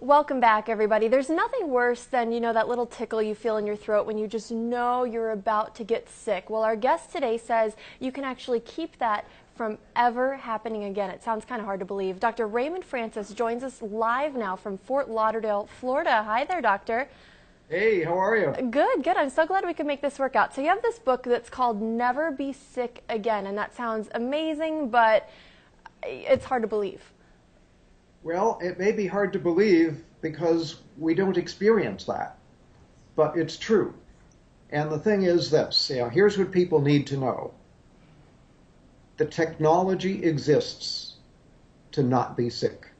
Welcome back, everybody. There's nothing worse than, that little tickle you feel in your throat when you just know you're about to get sick. Well, our guest today says you can actually keep that from ever happening again. It sounds kind of hard to believe. Dr. Raymond Francis joins us live now from Fort Lauderdale, Florida. Hi there, doctor. Hey, how are you? Good, good. I'm so glad we could make this work out. So you have this book that's called Never Be Sick Again, and that sounds amazing, but it's hard to believe. Well, it may be hard to believe because we don't experience that, but it's true. And the thing is this, here's what people need to know. The technology exists to not be sick.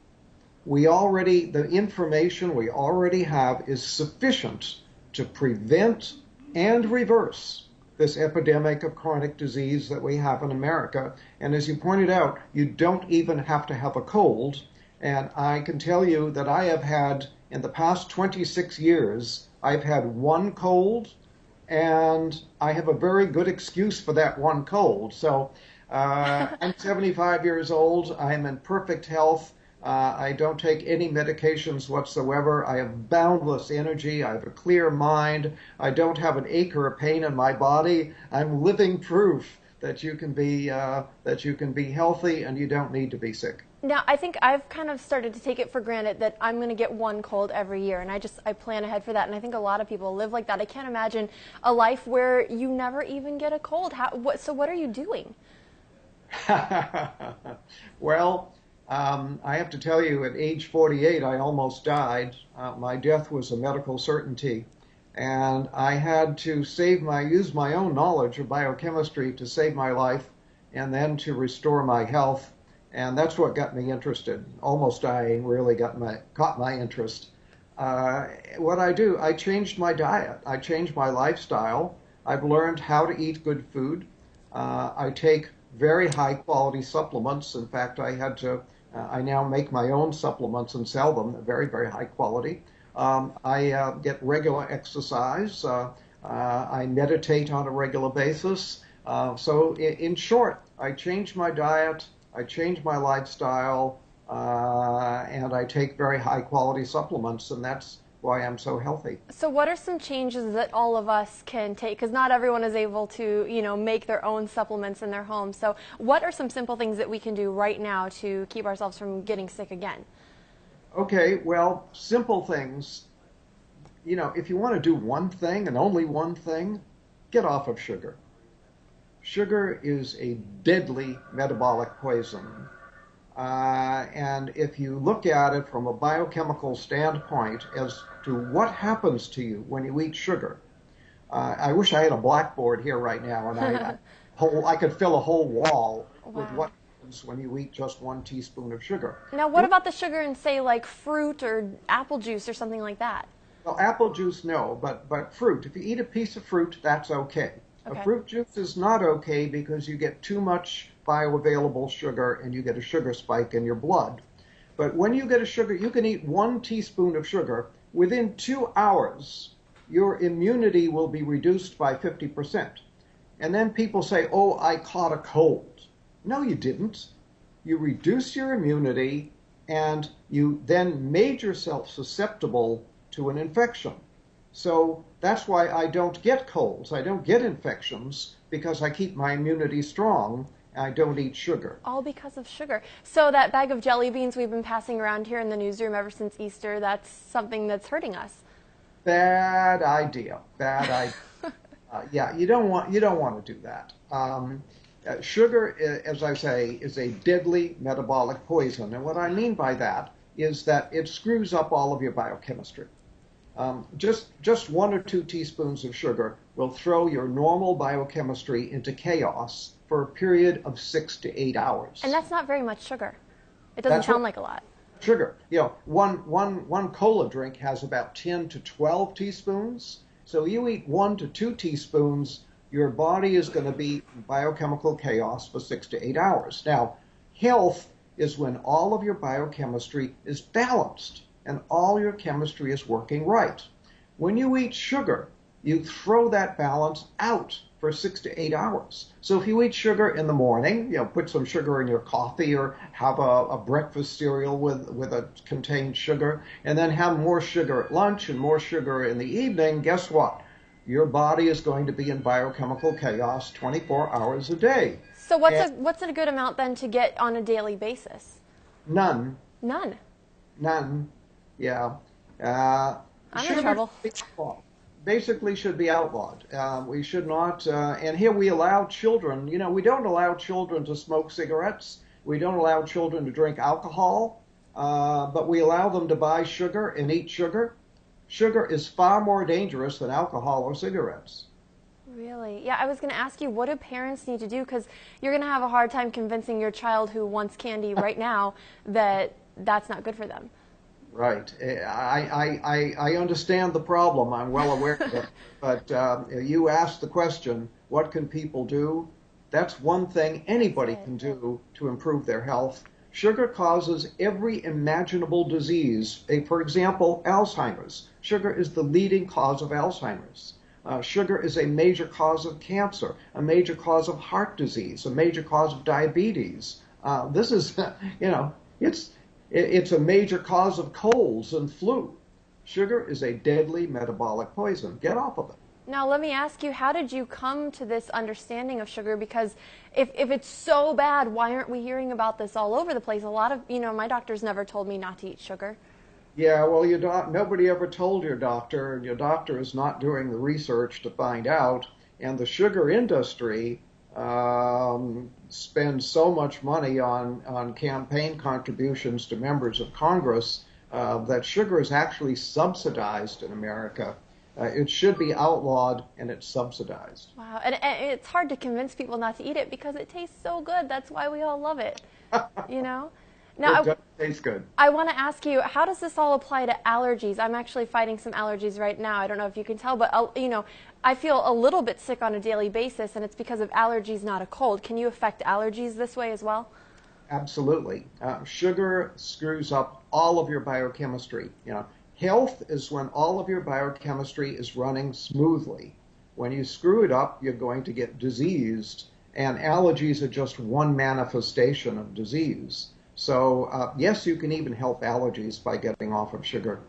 The information we already have is sufficient to prevent and reverse this epidemic of chronic disease that we have in America. And as you pointed out, you don't even have to have a cold. And I can tell you that I have had, in the past 26 years, I've had one cold, and I have a very good excuse for that one cold. So I'm 75 years old. I'm in perfect health. I don't take any medications whatsoever. I have boundless energy. I have a clear mind. I don't have an ache or a pain in my body. I'm living proof that you can be healthy and you don't need to be sick. Now, I think I've kind of started to take it for granted that I'm going to get one cold every year, and I plan ahead for that, and I think a lot of people live like that. I can't imagine a life where you never even get a cold. So what are you doing? Well, I have to tell you, at age 48, I almost died. My death was a medical certainty, and I had to use my own knowledge of biochemistry to save my life and then to restore my health. And that's what got me interested. Almost dying really caught my interest. What I do, I changed my diet. I changed my lifestyle. I've learned how to eat good food. I take very high quality supplements. In fact, I now make my own supplements and sell them. They're very, very high quality. I get regular exercise. I meditate on a regular basis. So in short, I changed my diet. I change my lifestyle, and I take very high-quality supplements, and that's why I'm so healthy. So what are some changes that all of us can take? Because not everyone is able to, make their own supplements in their home. So what are some simple things that we can do right now to keep ourselves from getting sick again? Okay, well, simple things. If you want to do one thing and only one thing, get off of sugar. Sugar is a deadly metabolic poison. And if you look at it from a biochemical standpoint as to what happens to you when you eat sugar, I wish I had a blackboard here right now and I could fill a whole wall with what happens when you eat just 1 teaspoon of sugar. Now, what about the sugar in, say, like fruit or apple juice or something like that? Well, apple juice, no, but fruit. If you eat a piece of fruit, that's okay. Okay. A fruit juice is not okay because you get too much bioavailable sugar and you get a sugar spike in your blood. But when you get a sugar, you can eat 1 teaspoon of sugar. Within 2 hours, your immunity will be reduced by 50%. And then people say, oh, I caught a cold. No, you didn't. You reduce your immunity and you then made yourself susceptible to an infection. So that's why I don't get colds. I don't get infections because I keep my immunity strong and I don't eat sugar. All because of sugar. So that bag of jelly beans we've been passing around here in the newsroom ever since Easter, that's something that's hurting us. Bad idea. Bad idea. Yeah, you don't want to do that. Sugar, as I say, is a deadly metabolic poison. And what I mean by that is that it screws up all of your biochemistry. Just 1 or 2 teaspoons of sugar will throw your normal biochemistry into chaos for a period of 6 to 8 hours. And that's not very much sugar. It doesn't sound like a lot. Sugar. One cola drink has about 10 to 12 teaspoons. So you eat 1 to 2 teaspoons, your body is going to be in biochemical chaos for 6 to 8 hours. Now, health is when all of your biochemistry is balanced and all your chemistry is working right. When you eat sugar, you throw that balance out for 6 to 8 hours. So if you eat sugar in the morning, put some sugar in your coffee or have a breakfast cereal with a contained sugar, and then have more sugar at lunch and more sugar in the evening, guess what? Your body is going to be in biochemical chaos 24 hours a day. So what's a good amount then to get on a daily basis? None. None. None. Yeah. I'm in trouble. Basically should be outlawed. We should not, and here we allow children, we don't allow children to smoke cigarettes. We don't allow children to drink alcohol, but we allow them to buy sugar and eat sugar. Sugar is far more dangerous than alcohol or cigarettes. Really? Yeah, I was going to ask you, what do parents need to do? Because you're going to have a hard time convincing your child who wants candy right now that that's not good for them. Right. I understand the problem. I'm well aware of it. But you asked the question, what can people do? That's one thing anybody can do to improve their health. Sugar causes every imaginable disease. For example, Alzheimer's. Sugar is the leading cause of Alzheimer's. Sugar is a major cause of cancer, a major cause of heart disease, a major cause of diabetes. This is, it's a major cause of colds and flu. Sugar is a deadly metabolic poison. Get off of it. Now, let me ask you, how did you come to this understanding of sugar? Because if it's so bad, why aren't we hearing about this all over the place? A lot of, my doctors never told me not to eat sugar. Yeah, well, nobody ever told your doctor, and your doctor is not doing the research to find out. And the sugar industry spends so much money on campaign contributions to members of Congress that sugar is actually subsidized in America. It should be outlawed, and it's subsidized. Wow, and it's hard to convince people not to eat it because it tastes so good. That's why we all love it, Now, it does taste good. I want to ask you, how does this all apply to allergies? I'm actually fighting some allergies right now. I don't know if you can tell, but I feel a little bit sick on a daily basis, and it's because of allergies, not a cold. Can you affect allergies this way as well? Absolutely. Sugar screws up all of your biochemistry. Health is when all of your biochemistry is running smoothly. When you screw it up, you're going to get diseased, and allergies are just one manifestation of disease. So, yes, you can even help allergies by getting off of sugar.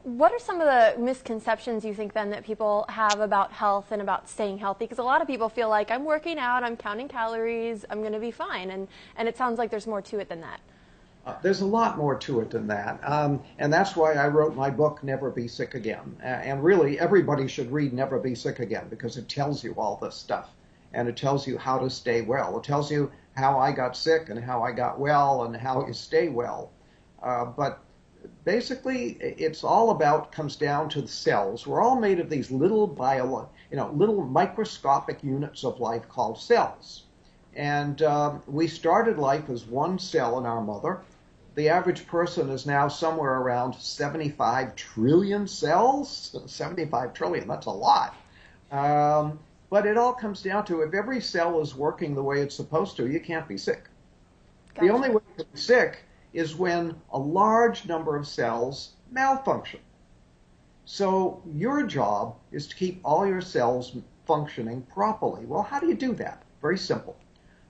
What are some of the misconceptions you think then that people have about health and about staying healthy? Because a lot of people feel like I'm working out, I'm counting calories, I'm going to be fine. And it sounds like there's more to it than that. There's a lot more to it than that. And that's why I wrote my book, Never Be Sick Again. And really, everybody should read Never Be Sick Again because it tells you all this stuff. And it tells you how to stay well. It tells you how I got sick and how I got well and how you stay well. But basically, it's all comes down to the cells. We're all made of these little little microscopic units of life called cells. And we started life as one cell in our mother. The average person is now somewhere around 75 trillion cells. 75 trillion, that's a lot. But it all comes down to if every cell is working the way it's supposed to, you can't be sick. Gotcha. The only way to be sick is when a large number of cells malfunction. So your job is to keep all your cells functioning properly. Well, how do you do that? Very simple.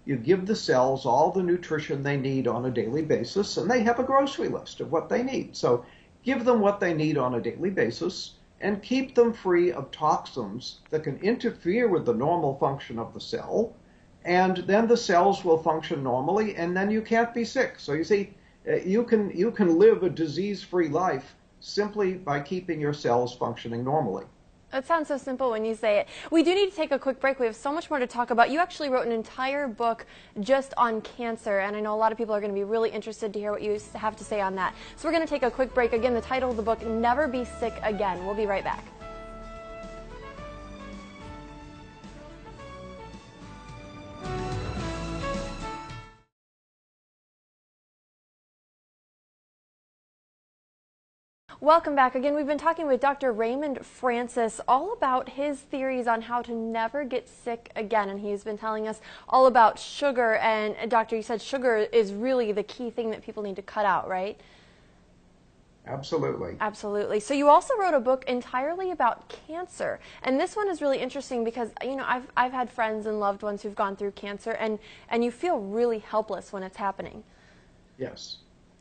You give the cells all the nutrition they need on a daily basis, and they have a grocery list of what they need. So give them what they need on a daily basis, and keep them free of toxins that can interfere with the normal function of the cell, and then the cells will function normally, and then you can't be sick. So you see, you can live a disease-free life simply by keeping your cells functioning normally. It sounds so simple when you say it. We do need to take a quick break. We have so much more to talk about. You actually wrote an entire book just on cancer, and I know a lot of people are going to be really interested to hear what you have to say on that. So we're going to take a quick break. Again, the title of the book, Never Be Sick Again. We'll be right back. Welcome back. Again, we've been talking with Dr. Raymond Francis all about his theories on how to never get sick again, and he's been telling us all about sugar. And Doctor, you said sugar is really the key thing that people need to cut out, right? Absolutely. Absolutely. So you also wrote a book entirely about cancer, and this one is really interesting because I've had friends and loved ones who've gone through cancer, and you feel really helpless when it's happening. Yes.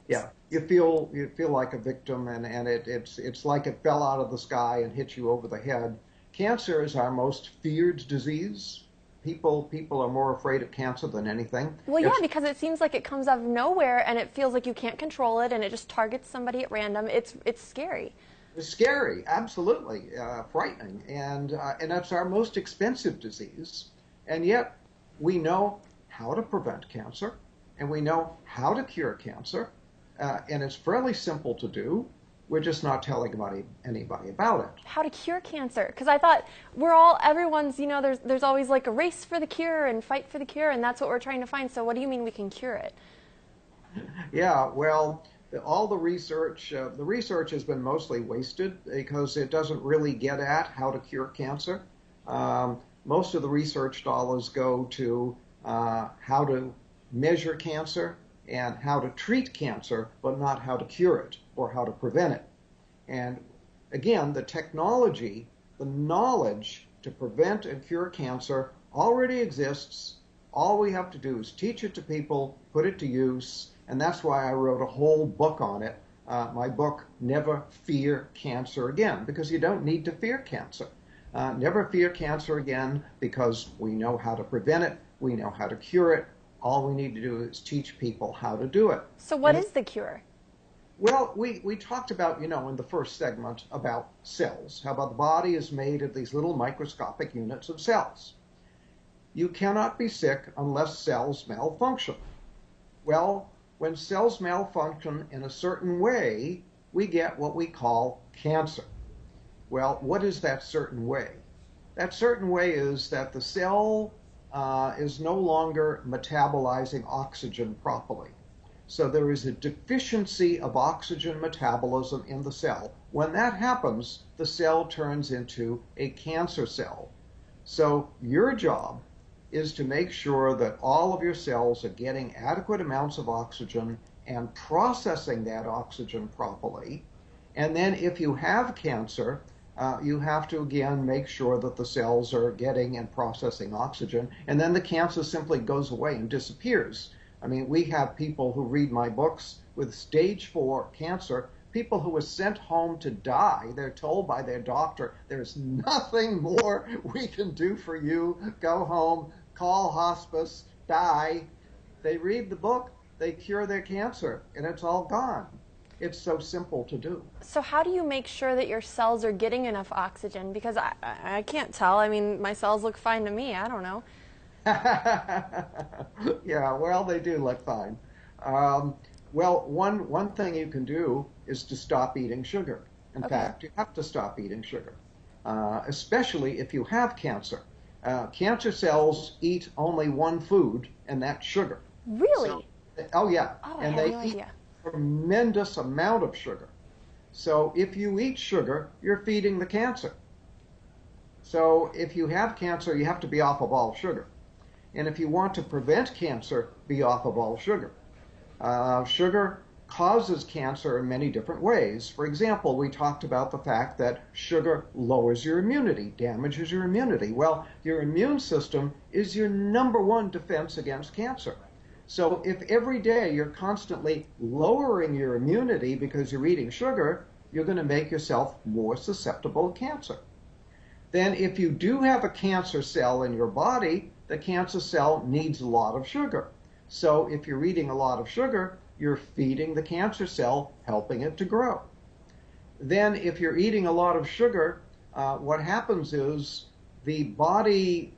Yeah. You feel like a victim, and it's like it fell out of the sky and hit you over the head. Cancer is our most feared disease. People are more afraid of cancer than anything. Well, yeah, because it seems like it comes out of nowhere and it feels like you can't control it and it just targets somebody at random. It's scary. It's scary, absolutely frightening, and that's our most expensive disease. And yet we know how to prevent cancer, and we know how to cure cancer, and it's fairly simple to do. We're just not telling anybody about it. How to cure cancer? Because I thought everyone's, there's always like a race for the cure and fight for the cure, and that's what we're trying to find. So what do you mean we can cure it? Yeah, well, all the research has been mostly wasted because it doesn't really get at how to cure cancer. Most of the research dollars go to how to measure cancer and how to treat cancer, but not how to cure it or how to prevent it. And again, the technology, the knowledge to prevent and cure cancer already exists. All we have to do is teach it to people, put it to use, and that's why I wrote a whole book on it. My book, Never Fear Cancer Again, because you don't need to fear cancer. Never fear cancer again because we know how to prevent it, we know how to cure it. All we need to do is teach people how to do it. So what is the cure? Well, we talked about, in the first segment about cells, how about the body is made of these little microscopic units of cells. You cannot be sick unless cells malfunction. Well, when cells malfunction in a certain way, we get what we call cancer. Well, what is that certain way? That certain way is that the cell is no longer metabolizing oxygen properly. So there is a deficiency of oxygen metabolism in the cell. When that happens, the cell turns into a cancer cell. So your job is to make sure that all of your cells are getting adequate amounts of oxygen and processing that oxygen properly. And then if you have cancer, you have to again make sure that the cells are getting and processing oxygen, and then the cancer simply goes away and disappears. I mean, we have people who read my books with stage 4 cancer, people who were sent home to die. They're told by their doctor, there's nothing more we can do for you. Go home, call hospice, die. They read the book, they cure their cancer, and it's all gone. It's so simple to do. So how do you make sure that your cells are getting enough oxygen? Because I can't tell. I mean, my cells look fine to me. I don't know. Yeah, well, they do look fine. Well, one thing you can do is to stop eating sugar. In fact, you have to stop eating sugar, especially if you have cancer. Cancer cells eat only one food, and that's sugar. Really? Oh, yeah. Oh, and I had they no eat idea. a tremendous amount of sugar. So if you eat sugar, you're feeding the cancer. So if you have cancer, you have to be off of all sugar. And if you want to prevent cancer, be off of all sugar. Sugar causes cancer in many different ways. For example, we talked about the fact that sugar lowers your immunity, damages your immunity. Well, your immune system is your number one defense against cancer. So if every day you're constantly lowering your immunity because you're eating sugar, you're going to make yourself more susceptible to cancer. Then if you do have a cancer cell in your body, the cancer cell needs a lot of sugar. So if you're eating a lot of sugar, you're feeding the cancer cell, helping it to grow. Then if you're eating a lot of sugar, what happens is the body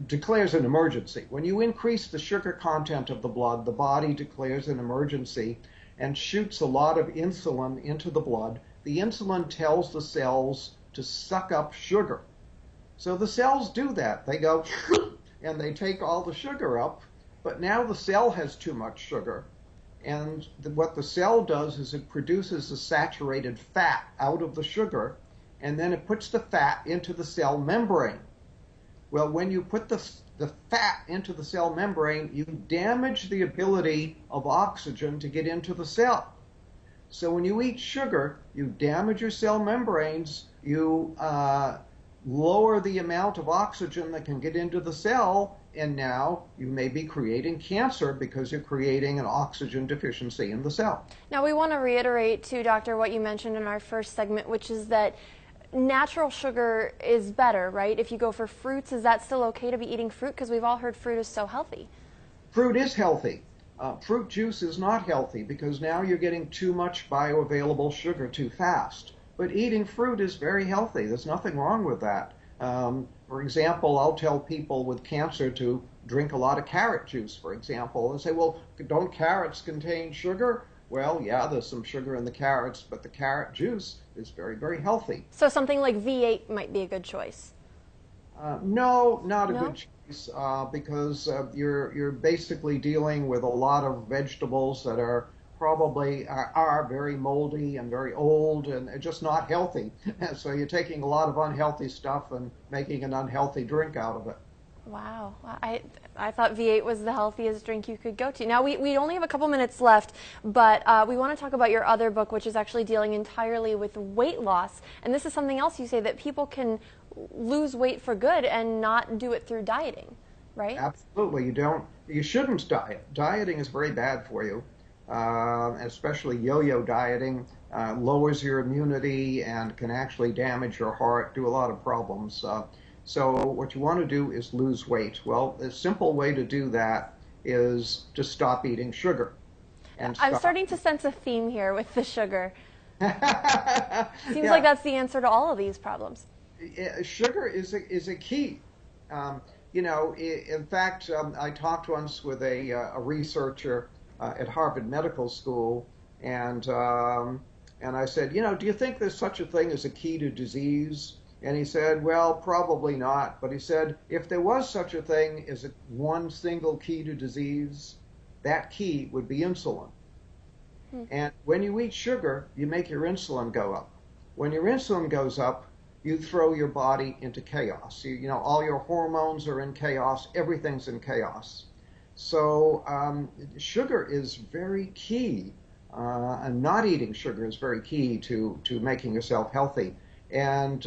declares an emergency. When you increase the sugar content of the blood, the body declares an emergency and shoots a lot of insulin into the blood. The insulin tells the cells to suck up sugar. So the cells do that. They go and they take all the sugar up, but now the cell has too much sugar. And what the cell does is it produces a saturated fat out of the sugar, and then it puts the fat into the cell membrane. Well, when you put the fat into the cell membrane, you damage the ability of oxygen to get into the cell. So when you eat sugar, you damage your cell membranes, you lower the amount of oxygen that can get into the cell, and now you may be creating cancer because you're creating an oxygen deficiency in the cell. Now we want to reiterate too, Doctor, what you mentioned in our first segment, which is that natural sugar is better, right? If you go for fruits, is that still okay to be eating fruit? Because we've all heard fruit is so healthy. Fruit is healthy. Fruit juice is not healthy because now you're getting too much bioavailable sugar too fast. But eating fruit is very healthy. There's nothing wrong with that. For example, I'll tell people with cancer to drink a lot of carrot juice, for example, and say, well, don't carrots contain sugar? Well, yeah, there's some sugar in the carrots, but the carrot juice is very, very healthy. So something like V8 might be a good choice. No, not a good choice, because you're basically dealing with a lot of vegetables that are probably are very moldy and very old and just not healthy. So you're taking a lot of unhealthy stuff and making an unhealthy drink out of it. Wow. I thought V8 was the healthiest drink you could go to. Now, we only have a couple minutes left, but we want to talk about your other book, which is actually dealing entirely with weight loss. And this is something else you say, that people can lose weight for good and not do it through dieting, right? Absolutely. You shouldn't diet. Dieting is very bad for you. Especially yo-yo dieting, lowers your immunity and can actually damage your heart, do a lot of problems. So what you want to do is lose weight. Well, a simple way to do that is to stop eating sugar. And I'm starting to sense a theme here with the sugar. Seems Yeah. like that's the answer to all of these problems. Sugar is a key. In fact, I talked once with a researcher at Harvard Medical School, and I said, do you think there's such a thing as a key to disease? And he said, well, probably not. But he said, if there was such a thing as one single key to disease, that key would be insulin. And when you eat sugar, you make your insulin go up. When your insulin goes up, you throw your body into chaos. All your hormones are in chaos. Everything's in chaos. So sugar is very key, and not eating sugar is very key to making yourself healthy. And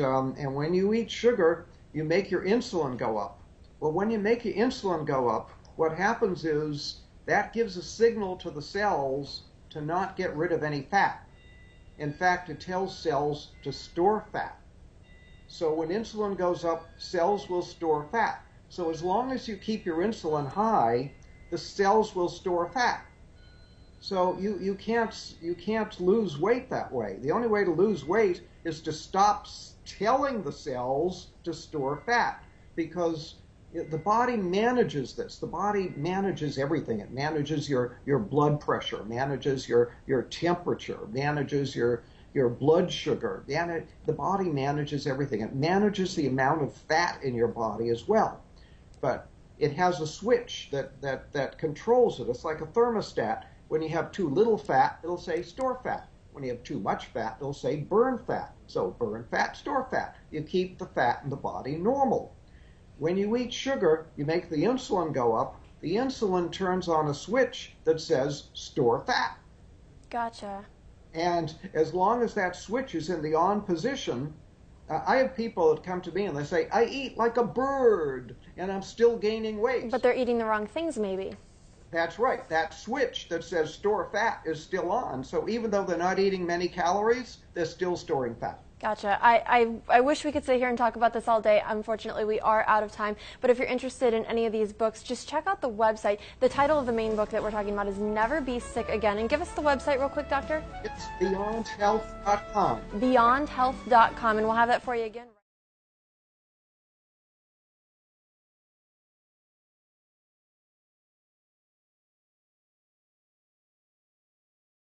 when you eat sugar, you make your insulin go up. Well, when you make your insulin go up, what happens is that gives a signal to the cells to not get rid of any fat. In fact, it tells cells to store fat. So when insulin goes up, cells will store fat. So as long as you keep your insulin high, the cells will store fat. So you can't lose weight that way. The only way to lose weight is to stop telling the cells to store fat, because the body manages this. The body manages everything. It manages your blood pressure, manages your temperature, manages your blood sugar. The body manages everything. It manages the amount of fat in your body as well. But it has a switch that controls it. It's like a thermostat. When you have too little fat, it'll say store fat. When you have too much fat, it'll say burn fat. So burn fat, store fat. You keep the fat in the body normal. When you eat sugar, you make the insulin go up. The insulin turns on a switch that says store fat. Gotcha. And as long as that switch is in the on position, I have people that come to me and they say, I eat like a bird and I'm still gaining weight. But they're eating the wrong things, maybe. That's right. That switch that says store fat is still on. So even though they're not eating many calories, they're still storing fat. Gotcha. I wish we could sit here and talk about this all day. Unfortunately, we are out of time. But if you're interested in any of these books, just check out the website. The title of the main book that we're talking about is Never Be Sick Again. And give us the website real quick, Doctor. It's beyondhealth.com. Beyondhealth.com. And we'll have that for you again.